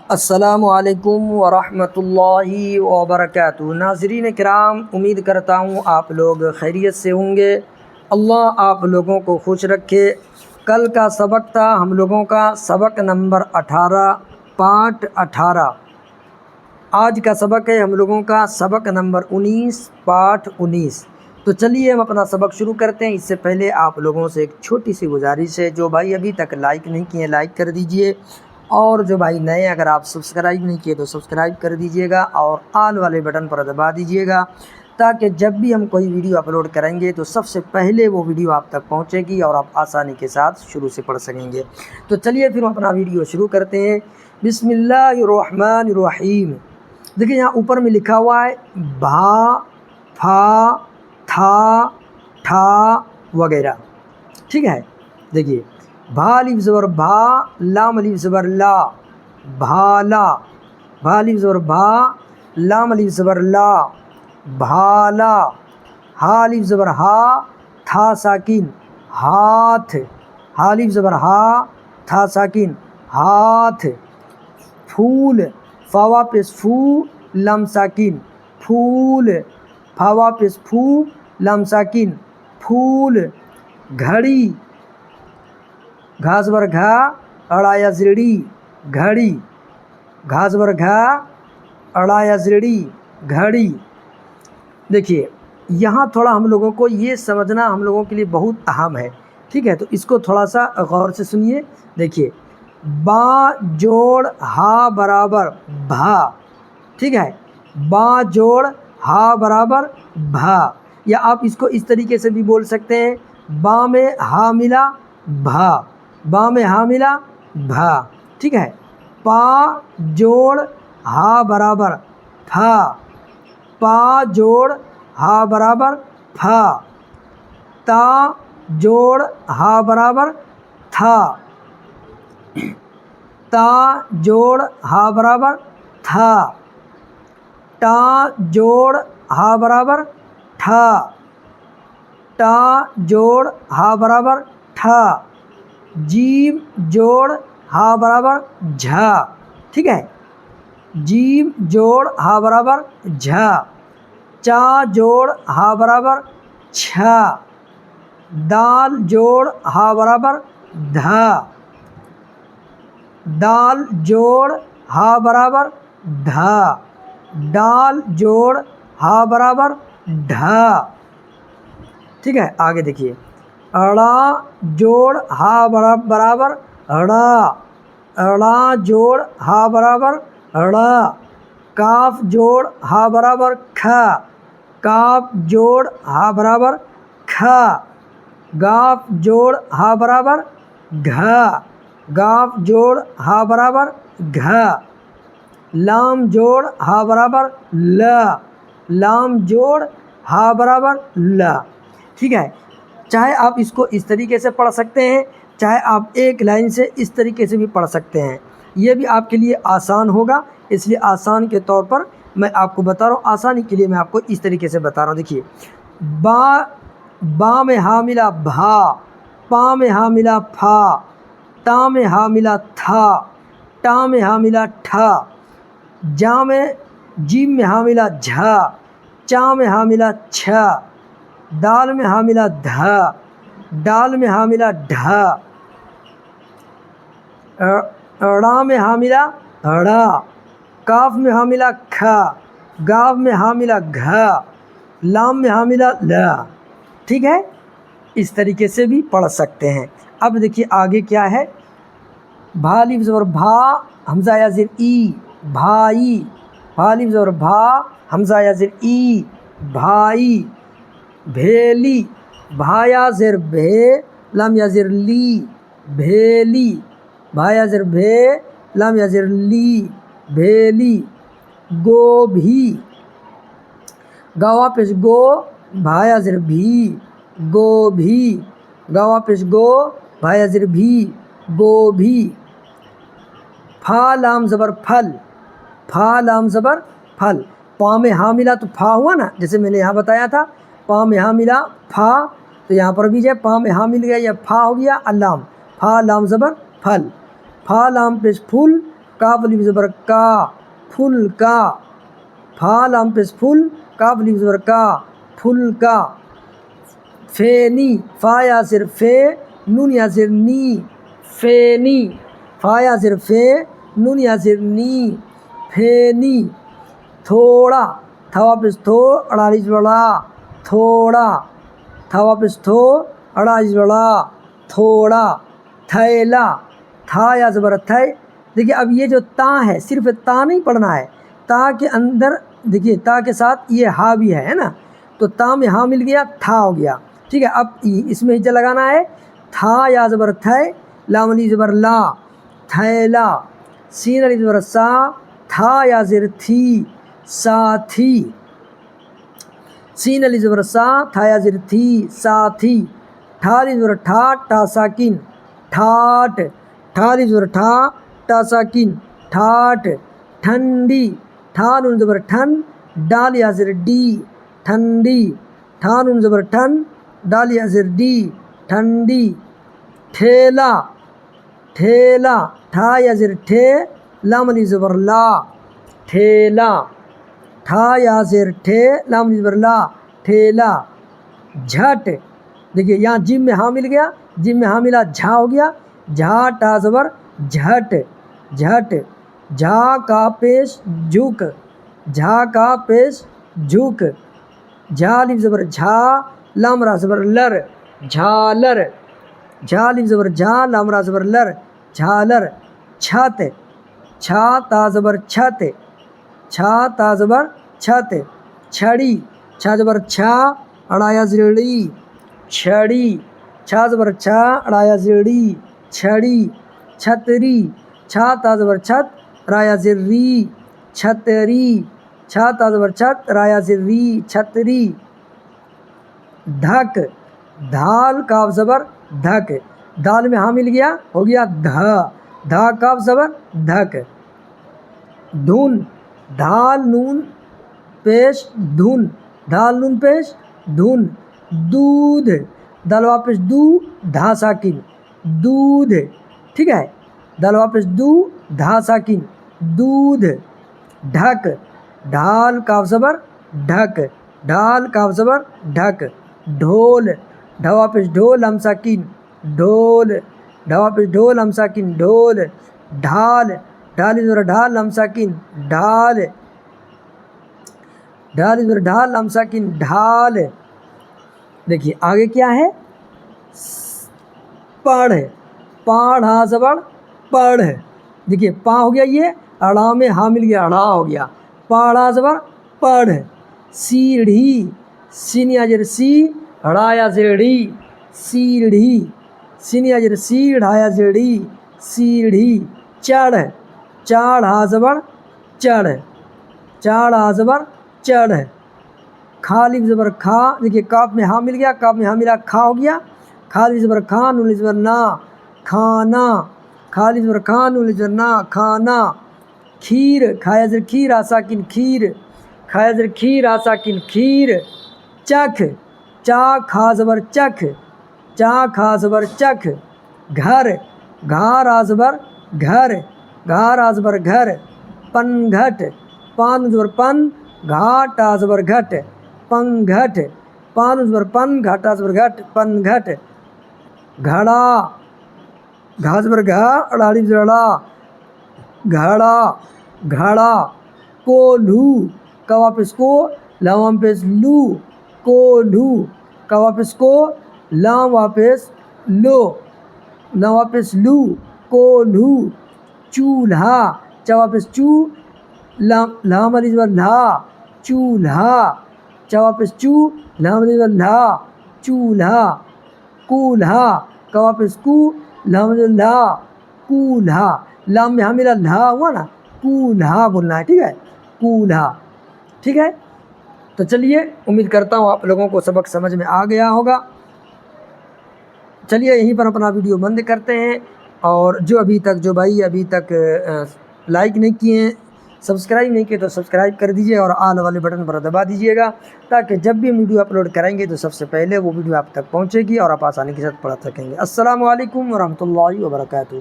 السلام علیکم ورحمۃ اللہ وبرکاتہ۔ ناظرین کرام، امید کرتا ہوں آپ لوگ خیریت سے ہوں گے۔ اللہ آپ لوگوں کو خوش رکھے۔ کل کا سبق تھا ہم لوگوں کا سبق نمبر 18 پارٹ 18۔ آج کا سبق ہے ہم لوگوں کا سبق نمبر 19 پارٹ 19۔ تو چلیے ہم اپنا سبق شروع کرتے ہیں۔ اس سے پہلے آپ لوگوں سے ایک چھوٹی سی گزارش ہے، جو بھائی ابھی تک لائک نہیں کیے لائک کر دیجئے، اور جو بھائی نئے اگر آپ سبسکرائب نہیں کیے تو سبسکرائب کر دیجئے گا، اور آل والے بٹن پر دبا دیجئے گا، تاکہ جب بھی ہم کوئی ویڈیو اپلوڈ کریں گے تو سب سے پہلے وہ ویڈیو آپ تک پہنچے گی اور آپ آسانی کے ساتھ شروع سے پڑھ سکیں گے۔ تو چلیے پھر ہم اپنا ویڈیو شروع کرتے ہیں۔ بسم اللہ الرحمن الرحیم۔ دیکھیں یہاں اوپر میں لکھا ہوا ہے بھا، پھا، تھا، ٹھا وغیرہ، ٹھیک ہے۔ دیکھیے بھا الف زبر بھا، لام الف زبر لا، بھالا، بھا الف زبر بھا، لام الف زبر لا، بھالا، ہا الف زبر ہا، تھا ساکن، ہاتھ، ہا الف زبر ہا، تھا ساکن، ہاتھ، پھول، فا واپس فو، لام ساکن، پھول، فا واپس فو، لام ساکن، پھول، گھڑی، گھا زبر گھا، اڑا یا زیڑی، گھڑی، گھا زبر گھا، اڑا یا زیڑی، گھڑی۔ دیکھیے یہاں تھوڑا ہم لوگوں کو یہ سمجھنا ہم لوگوں کے لیے بہت اہم ہے، ٹھیک ہے۔ تو اس کو تھوڑا سا غور سے سنیے۔ دیکھیے با جوڑ ہا برابر بھا، ٹھیک ہے، با جوڑ ہا برابر بھا، یا آپ اس کو اس طریقے سے بھی بول سکتے ہیں با میں ہا ملا بھا، با میں ہا ملا بھا، ٹھیک ہے۔ پا جوڑ ہا برابر پھا، پا جوڑ ہا برابر پھا، تا جوڑ ہا برابر تھا، تا جوڑ ہا برابر تھا، ٹا جوڑ ہا برابر ٹھا، ٹا جوڑ ہا برابر ٹھا، جیم جوڑ ہا برابر جھا، ٹھیک ہے، جیم جوڑ ہا برابر جھا، چا جوڑ ہا برابر چھا، دال جوڑ ہا برابر دھا، دال جوڑ ہا برابر دھا، ڈال جوڑ ہا برابر ڈھا، ٹھیک ہے۔ آگے دیکھیے اڑا جوڑ ہا برابر اڑا، اڑا جوڑ ہا برابر اڑا، کاف جوڑ ہا برابر کھا، کاف جوڑ ہا برابر کھا، گاف جوڑ ہا برابر گھا، گاف جوڑ ہا برابر گھا، لام جوڑ ہا برابر لا، لام جوڑ ہا برابر لا، ٹھیک ہے۔ چاہے آپ اس کو اس طریقے سے پڑھ سکتے ہیں، چاہے آپ ایک لائن سے اس طریقے سے بھی پڑھ سکتے ہیں، یہ بھی آپ کے لیے آسان ہوگا، اس لیے آسان کے طور پر میں آپ کو بتا رہا ہوں، آسانی کے لیے میں آپ کو اس طریقے سے بتا رہا ہوں۔ دیکھیے با میں ہا ملا بھا، پا میں ہا ملا پھا، تا میں ہا ملا تھا، ٹا میں ہا ملا ٹھا، جا میں جیم میں ہا ملا جھا، چا میں ہا ملا چھا، دال میں ہا ملا دھا، ڈال میں ہا ملا ڈھا، اڑا میں ہا ملا اڑا، کاف میں ہا ملا کھا، گاف میں ہا ملا گھا، لام میں ہا ملا لا، ٹھیک ہے۔ اس طریقے سے بھی پڑھ سکتے ہیں۔ اب دیکھیے آگے کیا ہے، بھا الف زبر بھا، حمزہ یا زیر ای، بھائی، بھا الف زبر بھا، حمزہ یا زیر ای، بھائی، بھیلی، بھا یا زیر بھے، لام یا زیر لی، بھیلی، بھا یا زیر بھے، لام یا زیر لی، بھیلی، گوبھی، گا واپس گو، بھا یا زیر بھی، گوبھی، گا واپس گو، بھا یا زیر بھی، گوبھی، پھا لام زبر پھل، پھا لام زبر پھل، پا میں ہا ملا تو پھا ہوا نا، جیسے میں نے یہاں بتایا تھا پا میں ہا ملا پھا، تو یہاں پر بھی جو ہے پا میں ہا مل گیا یا پھا ہو گیا، اللام، پھا لام زبر پھل، پھا لام پیش پھول، کاف الف زبر کا پھل کا، فا لام پیش پھل کاف الف زبر کا پھل کا، فینی فا یا زر فے نون یا زر نی فینی، فا یا زر فے نون یا زر نی فینی، تھوڑا تھا واپس تھو اڑالیس بڑا تھوڑا، تھا واپس تھو اڑالیس بڑا تھوڑا، تھیلا تھا یا زبر تھے۔ دیکھیے اب یہ جو تا ہے صرف تا نہیں پڑھنا ہے، تا کے اندر دیکھیے تا کے ساتھ یہ ہا بھی ہے نا، تو تا میں ہا مل گیا تھا ہو گیا، ٹھیک ہے۔ اب اس میں ہجا لگانا ہے، تھا یا زبر تھے لام الف زبر لا تھیلا، سین الف زبر سا تھا یا زر تھی ساتھی، سین الف زبر سا تھا یا زر تھی ساتھی، ٹھا الف زبر ٹھا ٹا ساکن ٹھاٹ، ٹھا الف زبر ٹھا ٹا ساکن ٹھاٹ، ٹھنڈی ٹھا نون زبر ٹھن ڈال یا زر ڈی ٹھنڈی، ٹھا نون زبر ٹھن ڈال یا زر ڈی ٹھنڈی، ٹھیلا ٹھیلا ٹھا یا زر ٹھے لام الف زبر لا ٹھیلا، ٹھا یا زر ٹھے لام الف زبر لا ٹھیلا، جھٹ دیکھیے یہاں جیم میں ہاں مل گیا، جیم میں ہاں ملا جھا ہو گیا، جھا ٹا زبر جھٹ جھٹ، جھا کا پیش جھک جھا کا پیش جھک، جھا الف زبر جھا لام را زبر لر جھالر، جھا الف زبر جھا لام را زبر لر جھالر، چھت چھا تا زبر چھت چھا تا زبر چھت، چھڑی چھا زبر چھا اڑایا زیڑی چھڑی، چھا زبر چھا اڑایا زیڑی چھڑی، چھتری چھا تا زبر چھت رایا زری چھتری، چھا تا زبر چھت رایا زری چھتری، دھک دھال کاف زبر دھک، دال میں ہاں مل گیا ہو گیا دھا، دھا کاف زبر دھک، دھن دھال نون پیش دھن، دھال نون پیش دھن، دودھ دال واپس دو دھا ساکن دودھ، ٹھیک ہے، دال واپس دو دھا ساکن دودھ، ڈھک ڈھال کاف زبر ڈھک، ڈھال کاف زبر ڈھک، ڈھول ڈھا واپس ڈھول لام ساکن ڈھول، ڈھا واپس ڈھول لام ساکن ڈھول، ڈھال ڈھال زبر ڈھال لام ساکن ڈھال، ڈھال زبر ڈھال لام ساکن ڈھال۔ دیکھیے آگے کیا ہے، پڑھ پاڑھ ہا زبر پڑھ، دیکھیے پا ہو گیا یہ اڑا میں ہا مل گیا اڑا ہو گیا، پاڑھا زبر پڑھ، سیڑھی سین یا زر سی اڑا یا زیڑی سیڑھی، سین یا زر سی اڑا یا زیڑی سیڑھی، چڑھ چاڑھ ہا زبر چڑھ چاڑھ ہا زبر چڑھ، کھا الف زبر کھا، دیکھیے کاف میں ہاں مل گیا، کاف میں ہاں ملا کھا ہو گیا، کھا الف زبر کھا نون الف زبر نا کھانا، کھا الف زبر کھا نون الف زبر نا کھانا، کھیر کھا یا زر کھیر آ ساکن کھیر کھا یا زر کھیر آ ساکن کھیر، چکھ چا کھا زبر چکھ چا کھا زبر چکھ، گھر گھار آ زبر گھر گھار آ زبر گھر، پنگھٹ پان زبر پن گھاٹ آ زبر گھٹ پنگھٹ، پان زبر پن گھاٹ آ زبر گھٹ پنگھٹ، گھڑا گھا زبر گھا اڑاڑی زڑا گھڑا گھڑا، کولہو کا واپس کو لام واپس لو کولہو، کا واپس کو لام واپس لو لام واپس لو کولہو، چولہا چا واپس چو لام الف زبر لا چولہا، چا واپس چو لام الف زبر لا چولہا، کولہا کا واپس کو لام الف زبر لا کولہا، لام میں ہاں ملا لا ہوا نا کولہا بولنا ہے، ٹھیک ہے کولہا، ٹھیک ہے۔ تو چلیے امید کرتا ہوں آپ لوگوں کو سبق سمجھ میں آ گیا ہوگا۔ چلیے یہیں پر اپنا ویڈیو بند کرتے ہیں، اور جو ابھی تک لائک نہیں کیے ہیں سبسکرائب نہیں کیے تو سبسکرائب کر دیجیے اور آل والے بٹن پر دبا دیجیے گا، تاکہ جب بھی ہم ویڈیو اپلوڈ کریں گے تو سب سے پہلے وہ ویڈیو آپ تک پہنچے گی اور آپ آسانی کے ساتھ پڑھ سکیں گے۔ السلام علیکم ورحمۃ اللہ وبرکاتہ۔